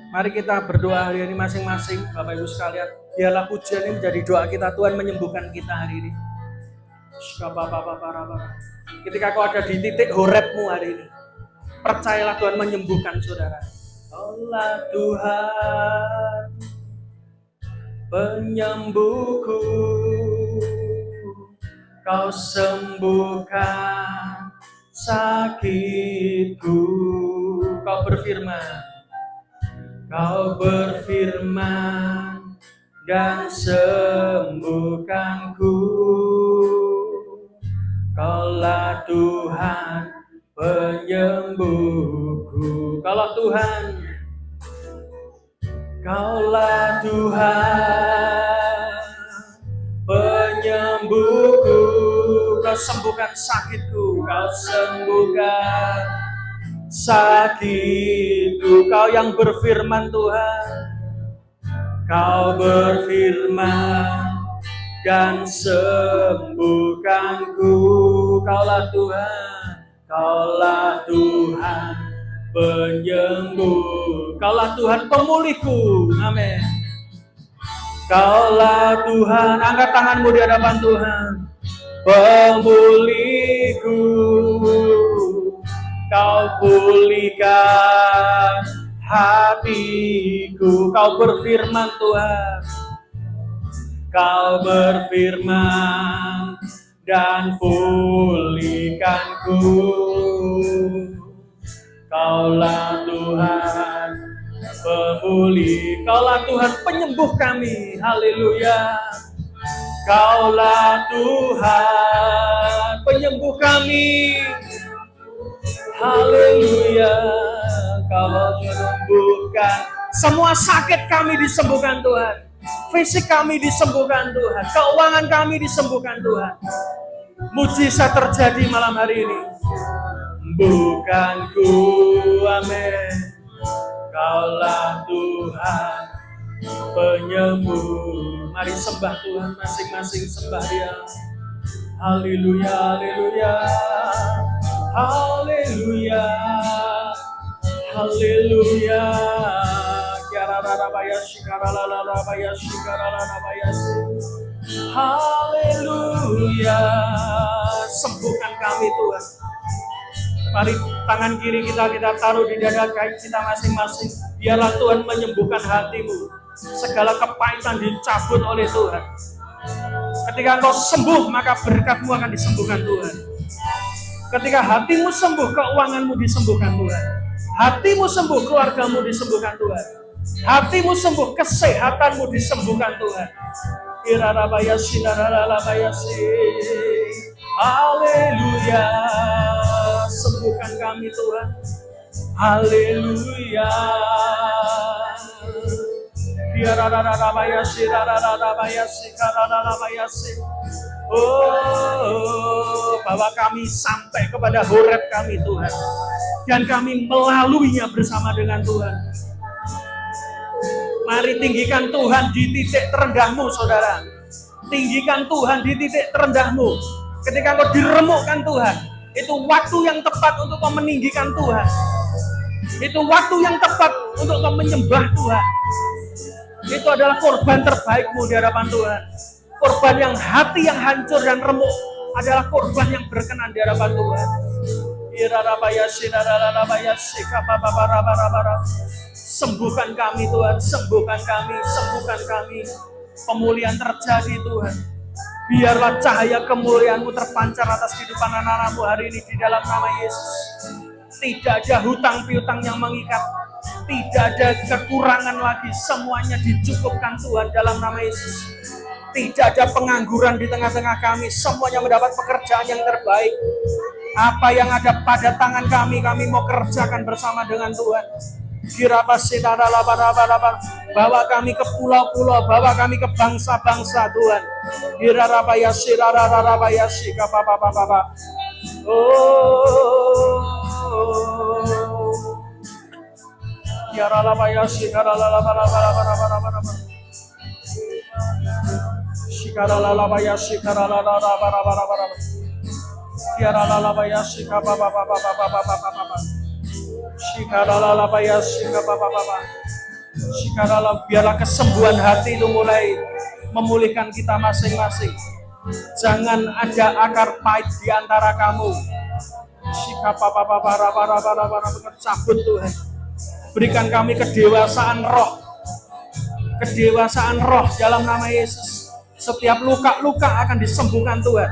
Mari kita berdoa hari ini masing-masing, Bapak Ibu sekalian. Biarlah pujian ini menjadi doa kita, Tuhan menyembuhkan kita hari ini. Ketika kau ada di titik horepmu hari ini, percayalah Tuhan menyembuhkan saudara. Allah Tuhan penyembuhku, kau sembuhkan sakitku. Kau berfirman dan sembuhkanku. Kaulah Tuhan penyembuhku. Kaulah Tuhan penyembuhku. Kau sembuhkan sakitku, kau sembuhkan sakitku. Kau yang berfirman Tuhan, kau berfirman dan sembuhkanku. Kaulah Tuhan penyembuh. Kaulah Tuhan pemulihku. Amin. Kaulah Tuhan, angkat tanganmu di hadapan Tuhan. Pemulihku, kau pulihkan hatiku. Kau berfirman Tuhan, kau berfirman dan pulihkanku. Kaulah Tuhan pemulih, kaulah Tuhan penyembuh kami. Haleluya. Kaulah Tuhan penyembuh kami. Haleluya. Kau menyembuhkan semua sakit kami, disembuhkan Tuhan. Fisik kami disembuhkan Tuhan. Keuangan kami disembuhkan Tuhan. Mujizat terjadi malam hari ini. Bukanku, amin. Kaulah Tuhan penyembuh. Mari sembah Tuhan, masing-masing sembah Dia. Haleluya, haleluya, haleluya, haleluya. Haleluya. Sembuhkan kami Tuhan. Mari tangan kiri kita taruh di dada kita masing-masing. Biarlah Tuhan menyembuhkan hatimu. Segala kepahitan dicabut oleh Tuhan. Ketika engkau sembuh, maka berkatmu akan disembuhkan Tuhan. Ketika hatimu sembuh, keuanganmu disembuhkan Tuhan. Hatimu sembuh, keluargamu disembuhkan Tuhan. Hatimu sembuh, kesehatanmu disembuhkan Tuhan. Haleluya. Sembuhkan kami Tuhan. Haleluya. Oh, bawa kami sampai kepada horeb kami Tuhan. Dan kami melaluinya bersama dengan Tuhan. Mari tinggikan Tuhan di titik terendahmu, saudara. Tinggikan Tuhan di titik terendahmu. Ketika kau diremukkan Tuhan, itu waktu yang tepat untuk kau meninggikan Tuhan. Itu waktu yang tepat untuk kau menyembah Tuhan. Itu adalah korban terbaikmu di hadapan Tuhan. Korban yang hati yang hancur dan remuk adalah korban yang berkenan di hadapan Tuhan. Sembuhkan kami Tuhan, sembuhkan kami, sembuhkan kami. Pemulihan terjadi Tuhan. Biarlah cahaya kemuliaan-Mu terpancar atas kehidupan anak-anak-Mu hari ini di dalam nama Yesus. Tidak ada hutang piutang yang mengikat. Tidak ada kekurangan lagi. Semuanya dicukupkan Tuhan dalam nama Yesus. Tidak ada pengangguran di tengah-tengah kami. Semuanya mendapat pekerjaan yang terbaik. Apa yang ada pada tangan kami mau kerjakan bersama dengan Tuhan. Bawa kami ke pulau-pulau, bawa kami ke bangsa-bangsa Tuhan. Biarlah kesembuhan hati itu mulai memulihkan kita masing-masing. Jangan ada akar pahit di antara kamu. Cabut Tuhan. Berikan kami kedewasaan roh. Kedewasaan roh dalam nama Yesus. Setiap luka-luka akan disembuhkan Tuhan.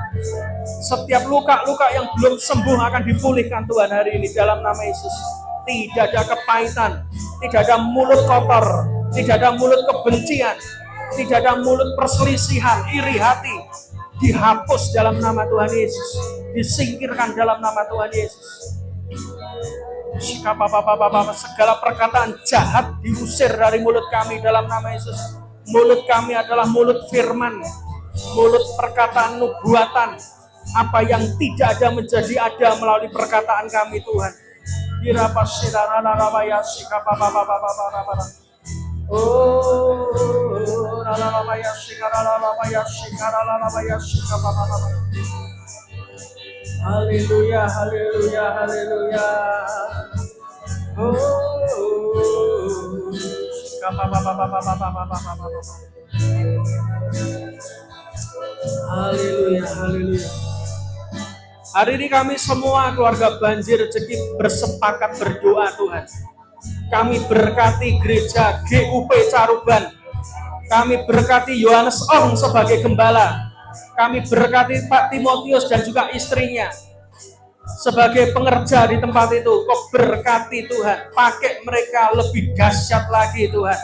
Setiap luka-luka yang belum sembuh akan dipulihkan Tuhan hari ini dalam nama Yesus. Tidak ada kepahitan, tidak ada mulut kotor, tidak ada mulut kebencian, tidak ada mulut perselisihan, iri hati. Dihapus dalam nama Tuhan Yesus. Disingkirkan dalam nama Tuhan Yesus. Segala perkataan jahat diusir dari mulut kami dalam nama Yesus. Mulut kami adalah mulut firman, mulut perkataan nubuatan. Apa yang tidak ada menjadi ada melalui perkataan kami Tuhan. Haleluya, haleluya, haleluya. Haleluya, haleluya. Hari ini kami semua keluarga Banjir Rezeki bersepakat berdoa Tuhan. Kami berkati gereja GUP Caruban. Kami berkati Yohanes Ong sebagai gembala. Kami berkati Pak Timotius dan juga istrinya sebagai pengerja di tempat itu. Kau berkati Tuhan, pakai mereka lebih dahsyat lagi Tuhan.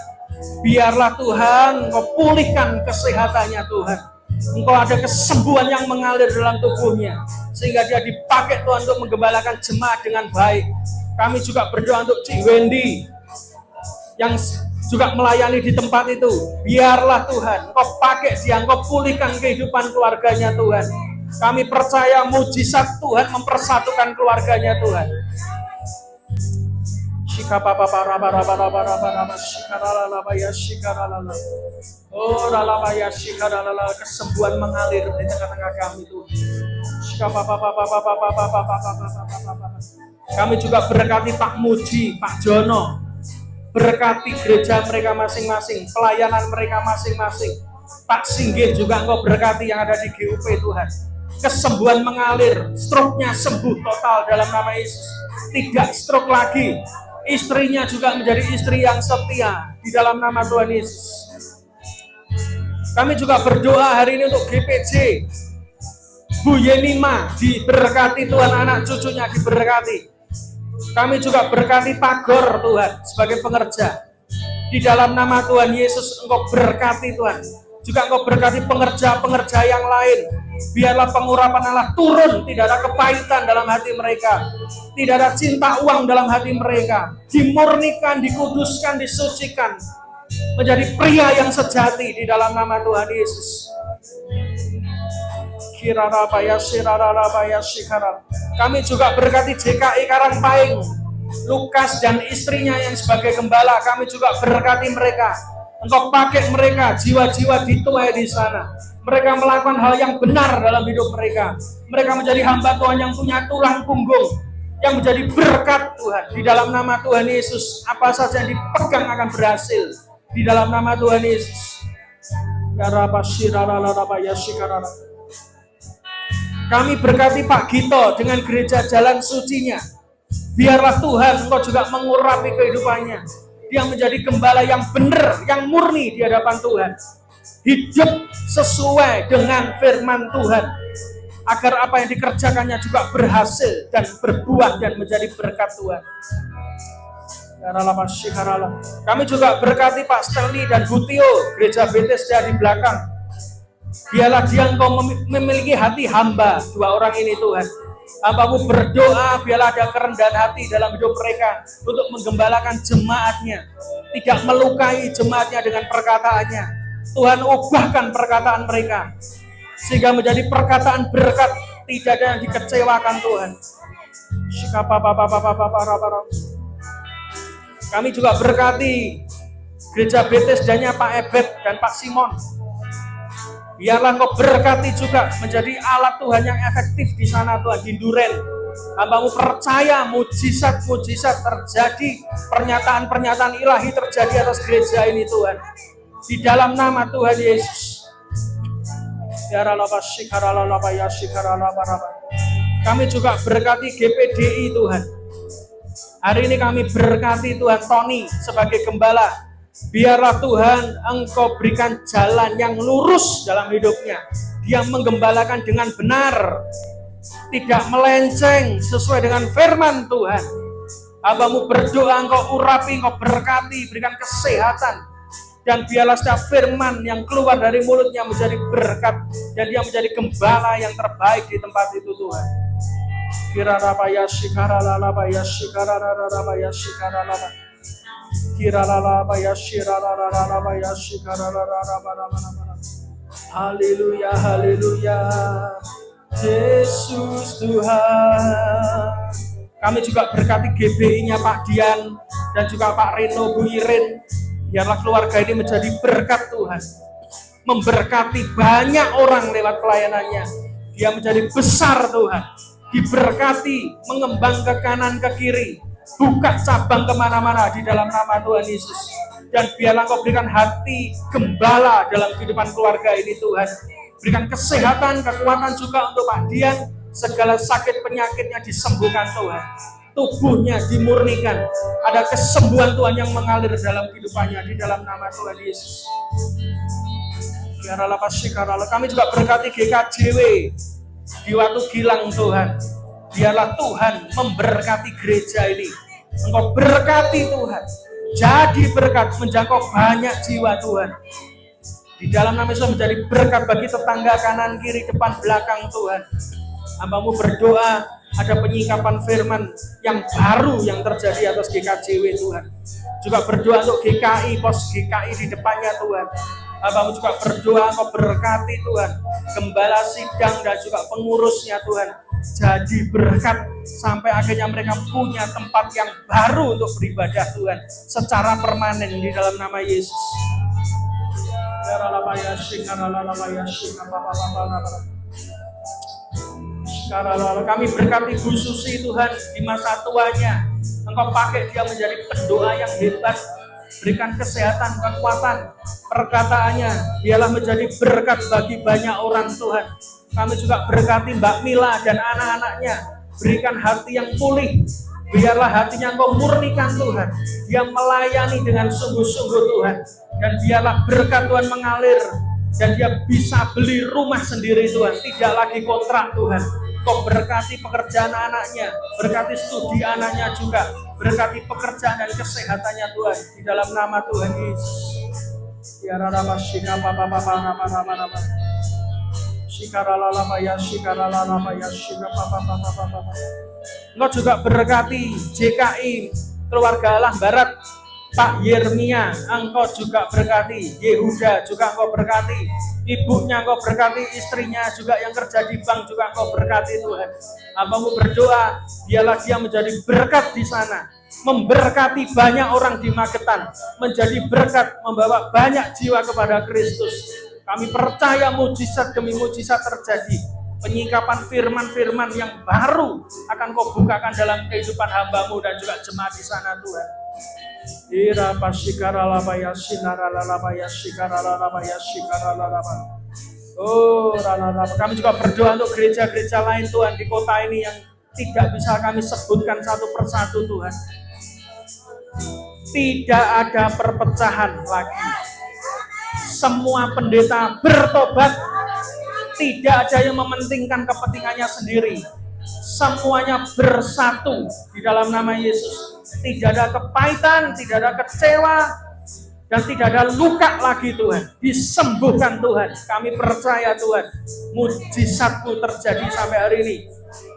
Biarlah Tuhan Kau pulihkan kesehatannya Tuhan. Engkau ada kesembuhan yang mengalir dalam tubuhnya sehingga dia dipakai Tuhan untuk menggembalakan jemaat dengan baik. Kami juga berdoa untuk Cik Wendy yang juga melayani di tempat itu. Biarlah Tuhan Kau pakai dia, Kau pulihkan kehidupan keluarganya Tuhan. Kami percaya mujizat Tuhan mempersatukan keluarganya Tuhan. Kesembuhan mengalir di tengah-tengah kami Tuhan. Kami juga berkati Pak Muji, Pak Jono. Berkati gereja mereka masing-masing, pelayanan mereka masing-masing. Pak Singgih juga Engkau berkati yang ada di GUP Tuhan. Kesembuhan mengalir, stroke-nya sembuh total dalam nama Yesus. Tidak stroke lagi. Istrinya juga menjadi istri yang setia di dalam nama Tuhan Yesus. Kami juga berdoa hari ini untuk GPJ. Bu Yenima diberkati Tuhan, anak cucunya diberkati. Kami juga berkati Pak Gor Tuhan sebagai pengerja. Di dalam nama Tuhan Yesus Engkau berkati Tuhan. Juga Engkau berkati pengerja-pengerja yang lain. Biarlah pengurapan Allah turun, tidak ada kepahitan dalam hati mereka. Tidak ada cinta uang dalam hati mereka. Dimurnikan, dikuduskan, disucikan. Menjadi pria yang sejati di dalam nama Tuhan Yesus. Kami juga berkati JKI Karangpaing, Lukas dan istrinya yang sebagai gembala. Kami juga berkati mereka. Engkau pakai mereka, jiwa-jiwa dituai di sana. Mereka melakukan hal yang benar dalam hidup mereka. Mereka menjadi hamba Tuhan yang punya tulang punggung, yang menjadi berkat Tuhan. Di dalam nama Tuhan Yesus, apa saja yang dipegang akan berhasil. Di dalam nama Tuhan Yesus. Kami berkati Pak Gito dengan gereja Jalan Sucinya. Biarlah Tuhan Engkau juga mengurapi kehidupannya. Dia menjadi gembala yang benar, yang murni di hadapan Tuhan. Hidup sesuai dengan firman Tuhan. Agar apa yang dikerjakannya juga berhasil dan berbuah dan menjadi berkat Tuhan. Kami juga berkati Pak Stanley dan Bu Tio, gereja Bethesda di belakang. Biarlah dia Engkau memiliki hati hamba, dua orang ini Tuhan. Hamba-Mu berdoa biarlah ada kerendahan hati dalam hidup mereka untuk menggembalakan jemaatnya, tidak melukai jemaatnya dengan perkataannya. Tuhan ubahkan perkataan mereka sehingga menjadi perkataan berkat, tidak ada yang dikecewakan Tuhan. Kami juga berkati gereja Bethesda-nya Pak Ebet dan Pak Simon. Biarlah Engkau berkati juga menjadi alat Tuhan yang efektif di sana Tuhan, di Duren. Hamba-Mu percaya mujizat-mujizat terjadi, pernyataan-pernyataan ilahi terjadi atas gereja ini Tuhan. Di dalam nama Tuhan Yesus. Kami juga berkati GPDI Tuhan. Hari ini kami berkati Tuhan Tony sebagai gembala. Biarlah Tuhan Engkau berikan jalan yang lurus dalam hidupnya. Dia menggembalakan dengan benar, tidak melenceng sesuai dengan firman Tuhan. Hamba-Mu berdoa Engkau urapi, Engkau berkati, berikan kesehatan. Dan biarlah setiap firman yang keluar dari mulutnya menjadi berkat. Dan dia menjadi gembala yang terbaik di tempat itu Tuhan. Kirarabaya shikaralalabaya shikaralalabaya shikaralalabaya Kirarabaya shikaralalabaya shikaralalabaya. Haleluya, haleluya, Yesus Tuhan. Kami juga berkati GBI-nya Pak Dian dan juga Pak Reno, Bu Irin. Biarlah keluarga ini menjadi berkat Tuhan, memberkati banyak orang lewat pelayanannya. Dia menjadi besar Tuhan, diberkati, mengembang ke kanan ke kiri, buka cabang kemana-mana di dalam nama Tuhan Yesus. Dan biarlah Engkau berikan hati gembala dalam kehidupan keluarga ini Tuhan. Berikan kesehatan, kekuatan juga untuk Pak Dian. Segala sakit penyakitnya disembuhkan Tuhan. Tubuhnya dimurnikan. Ada kesembuhan Tuhan yang mengalir dalam kehidupannya di dalam nama Tuhan Yesus. Kami juga berkati GKJW di Watu Gilang Tuhan. Biarlah Tuhan memberkati gereja ini. Engkau berkati Tuhan. Jadi berkat menjangkau banyak jiwa Tuhan. Di dalam nama Yesus menjadi berkat bagi tetangga kanan, kiri, depan, belakang Tuhan. Hamba-Mu berdoa ada penyikapan firman yang baru yang terjadi atas GKJW Tuhan. Juga berdoa untuk GKI, pos GKI di depannya Tuhan. Hamba-Mu juga berdoa Engkau berkati Tuhan. Gembala sidang dan juga pengurusnya Tuhan. Jadi berkat sampai akhirnya mereka punya tempat yang baru untuk beribadah Tuhan secara permanen di dalam nama Yesus. Kami berkati Bu Susi Tuhan di masa tuanya. Engkau pakai dia menjadi pendoa yang hebat. Berikan kesehatan, kekuatan, perkataannya. Biarlah menjadi berkat bagi banyak orang Tuhan. Kami juga berkati Mbak Mila dan anak-anaknya. Berikan hati yang pulih. Biarlah hatinya Engkau murnikan Tuhan. Dia melayani dengan sungguh-sungguh Tuhan. Dan biarlah berkat Tuhan mengalir. Dan dia bisa beli rumah sendiri Tuhan. Tidak lagi kontrak Tuhan. Kau berkati pekerjaan anaknya. Berkati studi anaknya juga. Berkati pekerjaan dan kesehatannya Tuhan. Di dalam nama Tuhan Yesus. Ya Rama Shika Papa Papa Nama Nama Nama. Engkau juga berkati JKI keluarga Allah Barat Pak Yermia, Engkau juga berkati Yehuda, juga Engkau berkati ibunya, Engkau berkati istrinya juga yang kerja di bank, juga Engkau berkati Tuhan. Hamba-Mu berdoa biarlah dia menjadi berkat di sana, memberkati banyak orang di Magetan, menjadi berkat, membawa banyak jiwa kepada Kristus. Kami percaya mujizat demi mujizat terjadi. Penyikapan firman-firman yang baru akan Kau bukakan dalam kehidupan hamba-Mu dan juga jemaat di sana Tuhan. Kami juga berdoa untuk gereja-gereja lain Tuhan di kota ini yang tidak bisa kami sebutkan satu persatu Tuhan. Tidak ada perpecahan lagi. Semua pendeta bertobat, tidak ada yang mementingkan kepentingannya sendiri. Semuanya bersatu di dalam nama Yesus. Tidak ada kepahitan, tidak ada kecewa, dan tidak ada luka lagi Tuhan. Disembuhkan Tuhan. Kami percaya Tuhan, mujizat-Mu terjadi sampai hari ini.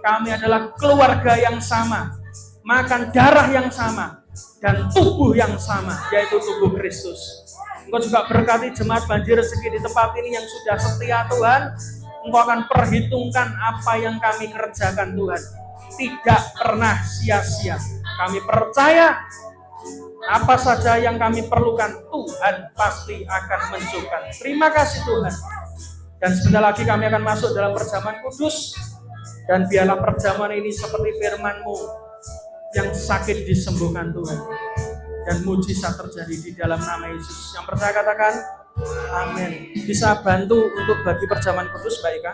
Kami adalah keluarga yang sama, makan darah yang sama, dan tubuh yang sama, yaitu tubuh Kristus. Engkau juga berkati jemaat Banjir Rezeki di tempat ini yang sudah setia Tuhan. Engkau akan perhitungkan apa yang kami kerjakan Tuhan. Tidak pernah sia-sia. Kami percaya apa saja yang kami perlukan Tuhan pasti akan mencukupkan. Terima kasih Tuhan. Dan sebentar lagi kami akan masuk dalam perjamuan kudus. Dan biarlah perjamuan ini seperti firman-Mu, yang sakit disembuhkan Tuhan, dan mujizat terjadi di dalam nama Yesus. Yang percaya katakan amin. Bisa bantu untuk bagi perjamuan kudus, Mbak Ika?